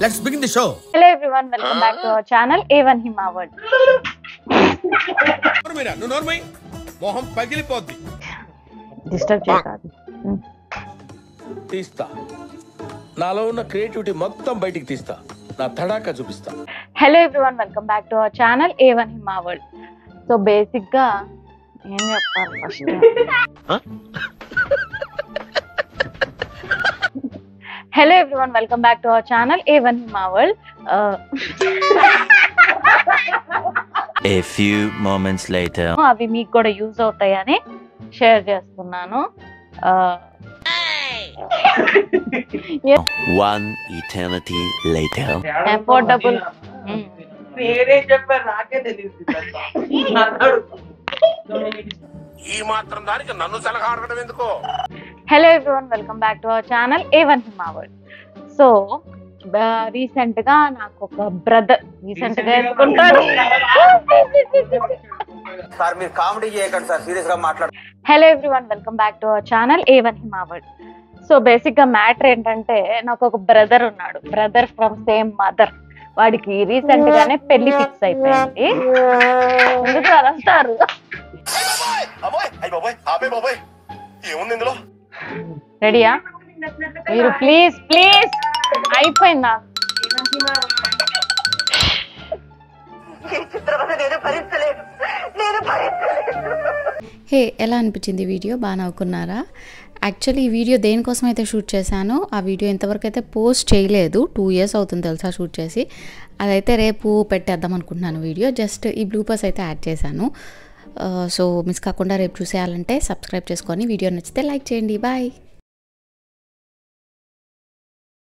Let's begin the show. Hello everyone, welcome back to our channel A1 Hima World. మొహం పగిలిపోద్ది. Disturb చేయకాదు. తీస్తా. నాలో ఉన్న క్రియేటివిటీ మొత్తం బయటికి తీస్తా. నా తడాకా చూపిస్తా. Hello everyone, welcome back to our channel A1 Hima World. So basic గా ఏం చెప్పాలి first? Hello everyone, welcome back to our channel A1 Hima World. A few moments later. అవి మీకు కూడా యూజ్ అవుతాయని షేర్ చేస్తున్నాను. One eternity later. అఫోర్డబుల్. ఈ మాత్రం దానికి నన్ను సలహా అడగడం ఎందుకో? Hello everyone, welcome back to our channel A1 Hima World. So recent గా నాకు ఒక బ్రదర్ రీసెంట్ గా ఎత్తుకుంటాడు. సార్ మీరు కామెడీ చేయకండి సార్, సీరియస్ గా మాట్లాడు. Hello everyone, welcome back to our channel A1 Hima World. So basic గా మ్యాటర్ ఏంటంటే, నాకు ఒక బ్రదర్ ఉన్నాడు, బ్రదర్ ఫ్రమ్ సేమ్ మదర్. వాడికి రీసెంట్ గానే పెళ్లి ఫిక్స్ అయిపోయింది. ఎందుకు అదంటారు? రెడీయా మీరు? ప్లీజ్ ప్లీజ్ అయిపోయిందా? హే, ఎలా అనిపించింది వీడియో? బాగా నవ్వుకున్నారా? యాక్చువల్లీ ఈ వీడియో దేనికోసం అయితే షూట్ చేశానో ఆ వీడియో ఇంతవరకు అయితే పోస్ట్ చేయలేదు. 2 years అవుతుంది తెలుసా షూట్ చేసి. అదైతే రేపు పెట్టేద్దాం అనుకుంటున్నాను వీడియో. జస్ట్ ఈ బ్లూపర్స్ అయితే యాడ్ చేశాను. సో మిస్ కాకుండా రేపు చూసేయాలంటే సబ్స్క్రైబ్ చేసుకొని, వీడియో నచ్చితే లైక్ చేయండి. బాయ్.